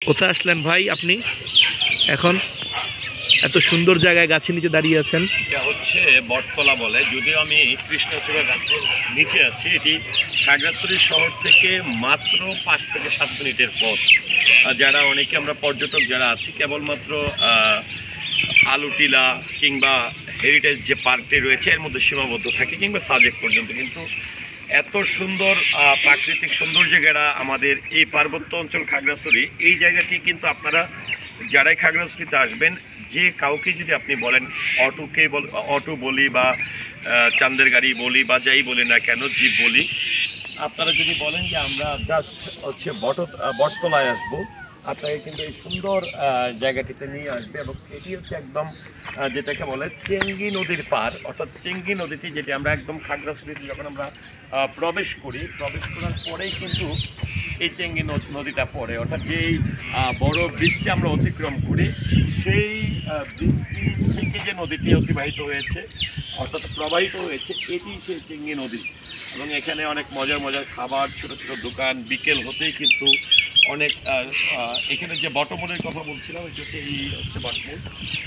কোথায় আসলেন ভাই আপনি এখন? এত সুন্দর জায়গায় গাছের নিচে দাঁড়িয়ে আছেন। এটা হচ্ছে বটতলা বলে, যদিও আমি কৃষ্ণচূড়া গাছের নিচে আছি। এটি খাগড়াছড়ি শহর থেকে মাত্র 5 থেকে 7 মিনিটের পথ। যারা অনেকে আমরা পর্যটক যারা আছি কেবলমাত্র আলুটিলা কিংবা হেরিটেজ যে পার্কটি রয়েছে এর মধ্যে সীমাবদ্ধ থাকে, কিংবা সাজেক পর্যন্ত। কিন্তু এত সুন্দর প্রাকৃতিক সৌন্দর্য ঘেরা আমাদের এই পার্বত্য অঞ্চল খাগড়াছড়ি, এই জায়গাটি কিন্তু আপনারা যারাই খাগড়াছড়িতে আসবেন, যে কাউকে যদি আপনি বলেন অটো বলি বা চান্দের গাড়ি বলি বা যাই বলি না কেন, জিপ বলি, আপনারা যদি বলেন যে আমরা জাস্ট হচ্ছে বটতলায় আসবো, আপনাকে কিন্তু এই সুন্দর জায়গাটিতে নিয়ে আসবে। এবং এটি হচ্ছে একদম যেটাকে বলে চেঙ্গি নদীর পার, অর্থাৎ চেঙ্গি নদীটি, যেটি আমরা একদম খাগড়াছড়িতে যখন আমরা প্রবেশ করার পরেই কিন্তু এই চেঙ্গি নদীটা পড়ে। অর্থাৎ যেই বড় ব্রিজটি আমরা অতিক্রম করি, সেই ব্রিজটি থেকে যে নদীটি অতিবাহিত হয়েছে অর্থাৎ প্রবাহিত হয়েছে, এটি সেই চেঙ্গি নদী। এবং এখানে অনেক মজার মজার খাবার, ছোট ছোট দোকান, বিকেল হতেই কিন্তু অনেক এখানে যে বটমূলের কথা বলছিলাম, এটি হচ্ছে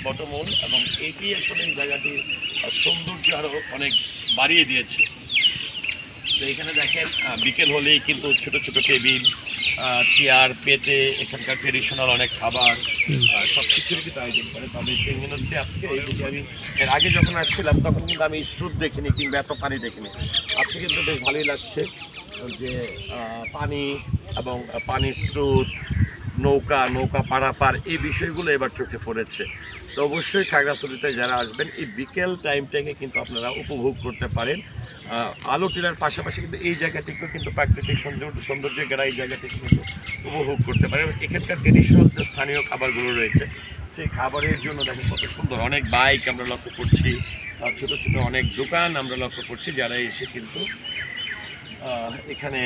বটমূল। এবং এটি আসলে এই জায়গাটির সৌন্দর্য আরও অনেক বাড়িয়ে দিয়েছে। তো এখানে দেখেন বিকেল হলেই কিন্তু ছোট ছোট টেবিল, চেয়ার পেতে এখানকার ট্রেডিশনাল অনেক খাবার সব কিছুর কিন্তু আয়োজন করে। তবে চেঙ্গি নদীতে আজকে আমি এর আগে যখন আসছিলাম তখন কিন্তু আমি স্রোত দেখিনি কিংবা এত পানি দেখিনি। আজকে কিন্তু বেশ ভালোই লাগছে যে পানি এবং পানির স্রোত, নৌকা পারাপার, এই বিষয়গুলো এবার চোখে পড়েছে। তো অবশ্যই খাগড়াছড়িতে যারা আসবেন এই বিকেল টাইমটাকে কিন্তু আপনারা উপভোগ করতে পারেন। আলো টিলার পাশাপাশি কিন্তু এই জায়গাটিকেও কিন্তু প্রাকৃতিক সৌন্দর্য ঘেরা এই জায়গাটিকে কিন্তু উপভোগ করতে পারেন। এখানকার ট্রেডিশনাল যে স্থানীয় খাবারগুলো রয়েছে, সেই খাবারের জন্য দেখেন কত সুন্দর অনেক বাইক আমরা লক্ষ্য করছি, ছোটো ছোটো অনেক দোকান আমরা লক্ষ্য করছি, যারা এসে কিন্তু এখানে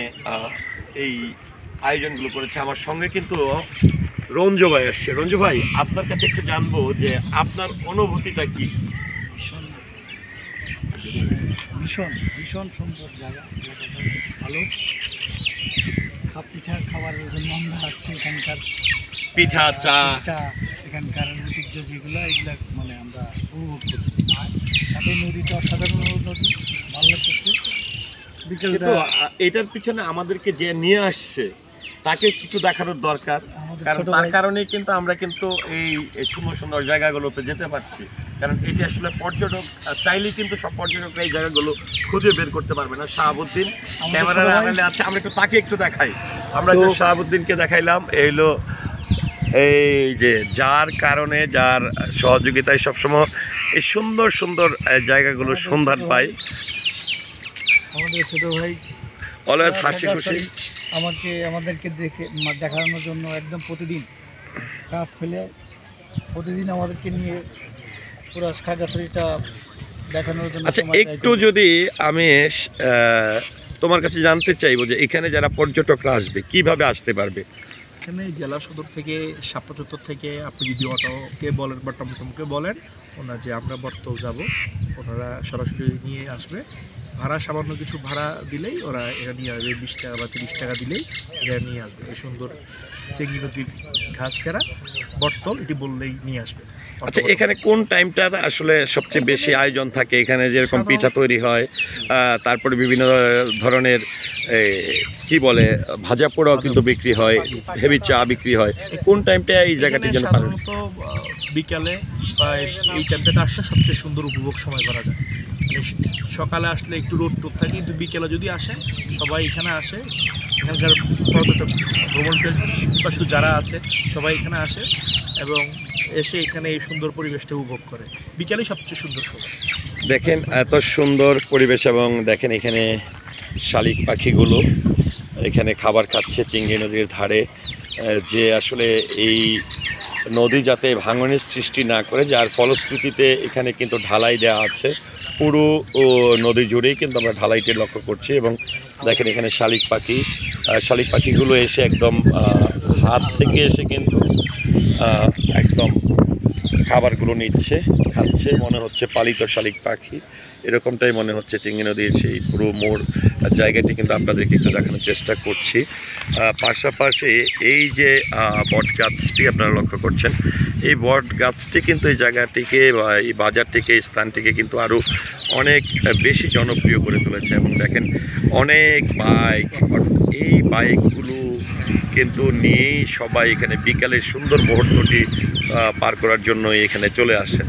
এই আয়োজনগুলো করেছে। আমার সঙ্গে কিন্তু রঞ্জু ভাই আসছে। রঞ্জু ভাই, আপনার কাছে একটু জানবো যে আপনার অনুভূতিটা কি? ভীষণ ভীষণ সুন্দর জায়গা, ভালো। পিঠা খাবারের জন্য আমরা আসছি। এখানকার পিঠা, চা, এখানকার ঐতিহ্য যেগুলো, এগুলো মানে আমরা উপভোগ করছি। সাথে নদীটা অসাধারণ নদী, ভালো লাগতেছে। কিন্তু এটার পিছনে আমাদেরকে যে নিয়ে আসছে তাকে একটু দেখানোর দরকার, কারণ তার কারণেই কিন্তু আমরা কিন্তু এই সুন্দর সুন্দর জায়গাগুলোতে যেতে পারছি। কারণ এটি আসলে পর্যটক চাইলেই কিন্তু সব পর্যটকরা এই জায়গাগুলো খুঁজে বের করতে পারবে না। শাহাবুদ্দিন ক্যামেরার আড়ালে আছে, আমরা একটু তাকে একটু দেখাই। আমরা যে শাহাবুদ্দিনকে দেখাইলাম, এই যে যার কারণে, যার সহযোগিতায় সবসময় এই সুন্দর সুন্দর জায়গাগুলো সন্ধান পাই। আমাদের ছোট ভাই অলওয়েজ হাসি খুশি আমাদেরকে দেখানোর জন্য একদম প্রতিদিন কাজ ফেলে প্রতিদিন আমাদেরকে নিয়ে পুরো খাগড়াছড়িটা দেখানোর জন্য। আচ্ছা, একটু যদি আমি তোমার কাছে জানতে চাইবো যে এখানে যারা পর্যটকরা আসবে কিভাবে আসতে পারবে? এখানে জেলা সদর থেকে, শাপলা চত্বর থেকে আপনি যদি অটোকে বলেন বা টমটমকে বলেন, ওনারা যে আমরা বর্ত যাব, ওনারা সরাসরি নিয়ে আসবে। ভাড়া সামান্য কিছু ভাড়া দিলেই ওরা এরা নিয়ে আসবে, 20 টাকা বা 30 টাকা দিলেই এরা নিয়ে আসবে। এই সুন্দর চেঙ্গি নদীর ঘাস ঘেরা বটতল, এটি বললেই নিয়ে আসবে। আচ্ছা, এখানে কোন টাইমটা আসলে সবচেয়ে বেশি আয়োজন থাকে? এখানে যেরকম পিঠা তৈরি হয়, তারপরে বিভিন্ন ধরনের কি বলে ভাজা পোড়াও কিন্তু বিক্রি হয়, হেভি চা বিক্রি হয়, কোন টাইমটা এই জায়গাটির জন্য সাধারণত বিকালে বা এই টাইমটা আসলে সবচেয়ে সুন্দর উপভোগ সময় করা যায়। সকালে আসলে একটু রোদ থাকে, কিন্তু বিকেলে যদি আসে সবাই এখানে আসে। এখানকার পর্যটক ভ্রমণ পিপাসু যারা আছে সবাই এখানে আসে এবং এসে এখানে এই সুন্দর পরিবেশটা উপভোগ করে। বিকেলে সবচেয়ে সুন্দর সময়। দেখেন এত সুন্দর পরিবেশ, এবং দেখেন এখানে শালিক পাখিগুলো এখানে খাবার খাচ্ছে চেঙ্গি নদীর ধারে। যে আসলে এই নদী যাতে ভাঙনের সৃষ্টি না করে, যার ফলশ্রুতিতে এখানে কিন্তু ঢালাই দেওয়া আছে। পুরো নদী জুড়েই কিন্তু আমরা ঢালাইটি লক্ষ্য করছি। এবং দেখেন এখানে শালিক পাখিগুলো এসে একদম হাত থেকে এসে কিন্তু একদম খাবারগুলো খাচ্ছে। মনে হচ্ছে পালিত শালিক পাখি, এরকমটাই মনে হচ্ছে চেঙ্গি নদীর সেই পুরো মোড় জায়গাটি কিন্তু আপনাদেরকে একটু দেখানোর চেষ্টা করছি। পাশাপাশি এই যে বট গাছটি আপনারা লক্ষ্য করছেন, এই বট গাছটি কিন্তু এই জায়গাটিকে বা এই বাজারটিকে, এই স্থানটিকে কিন্তু আরও অনেক বেশি জনপ্রিয় করে তুলেছে। এবং দেখেন অনেক বাইক, এই বাইকগুলো কিন্তু নিয়েই সবাই এখানে বিকালের সুন্দর মুহূর্তটি পার করার জন্য এখানে চলে আসেন।